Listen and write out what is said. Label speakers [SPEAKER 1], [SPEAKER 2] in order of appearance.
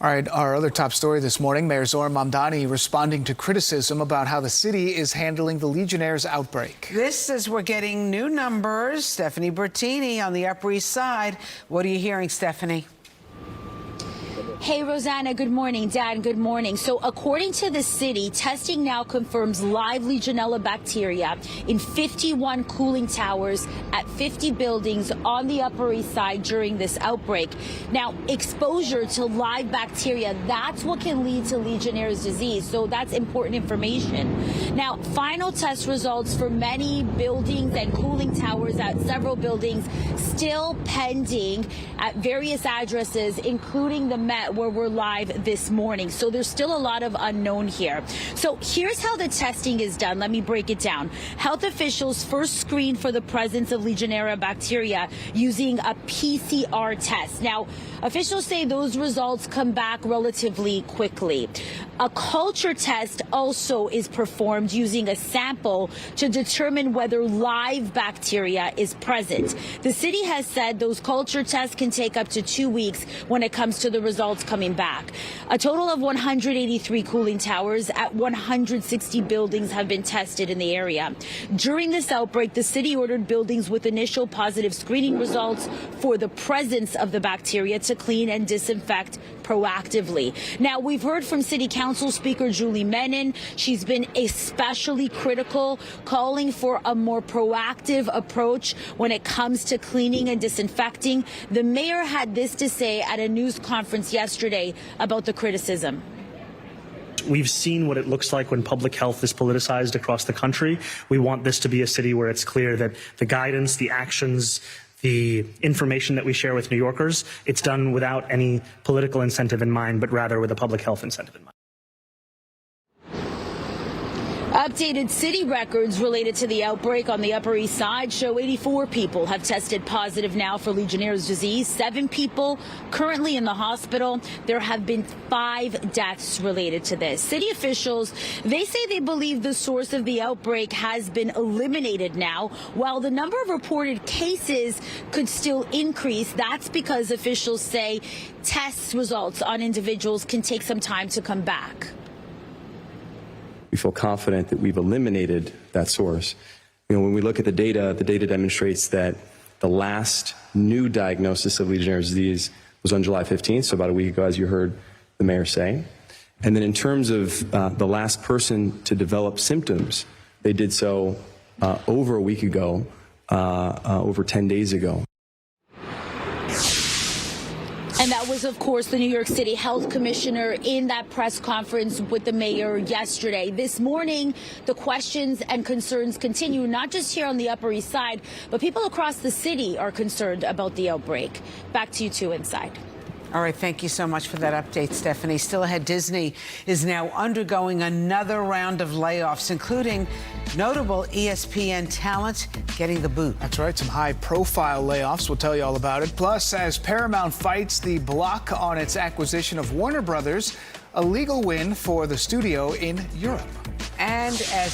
[SPEAKER 1] All right, our other top story this morning, Mayor Zohran Mamdani responding to criticism about how the city is handling the Legionnaires outbreak.
[SPEAKER 2] This is we're getting new numbers. Stephanie Bertini on the Upper East Side. What are you hearing, Stephanie?
[SPEAKER 3] Hey, Rosanna, good morning. Dan, good morning. So according to the city, testing now confirms live Legionella bacteria in 51 cooling towers at 50 buildings on the Upper East Side during this outbreak. Now, exposure to live bacteria, that's what can lead to Legionnaire's disease. So that's important information. Now, final test results for many buildings and cooling towers at several buildings still pending at various addresses, including the Met, where we're live this morning. So there's still a lot of unknown here. So here's how the testing is done. Let me break it down. Health officials first screen for the presence of Legionella bacteria using a PCR test. Now, officials say those results come back relatively quickly. A culture test also is performed using a sample to determine whether live bacteria is present. The city has said those culture tests can take up to 2 weeks when it comes to the results coming back. A total of 183 cooling towers at 160 buildings have been tested in the area. During this outbreak, the city ordered buildings with initial positive screening results for the presence of the bacteria to clean and disinfect proactively. Now, we've heard from City Council Speaker Julie Menon. She's been especially critical, calling for a more proactive approach when it comes to cleaning and disinfecting. The mayor had this to say at a news conference yesterday about the criticism.
[SPEAKER 4] We've seen what it looks like when public health is politicized across the country. We want this to be a city where it's clear that the guidance, the actions, the information that we share with New Yorkers, it's done without any political incentive in mind, but rather with a public health incentive in mind.
[SPEAKER 3] Updated city records related to the outbreak on the Upper East Side show 84 people have tested positive now for Legionnaire's disease. 7 people currently in the hospital. There have been 5 deaths related to this. City officials, they say they believe the source of the outbreak has been eliminated now, while the number of reported cases could still increase. That's because officials say test results on individuals can take some time to come back.
[SPEAKER 5] We feel confident that we've eliminated that source. When we look at the data demonstrates that the last new diagnosis of Legionnaire's disease was on July 15th, so about a week ago, as you heard the mayor say. And then in terms of the last person to develop symptoms, they did so over a week ago, over 10 days ago.
[SPEAKER 3] And that was, of course, the New York City Health Commissioner in that press conference with the mayor yesterday. This morning, the questions and concerns continue, not just here on the Upper East Side, but people across the city are concerned about the outbreak. Back to you two inside.
[SPEAKER 2] All right, thank you so much for that update, Stephanie. Still ahead, Disney is now undergoing another round of layoffs, including notable ESPN talent getting the boot.
[SPEAKER 1] That's right, some high-profile layoffs. We'll tell you all about it. Plus, as Paramount fights the block on its acquisition of Warner Brothers, a legal win for the studio in Europe.
[SPEAKER 2] And as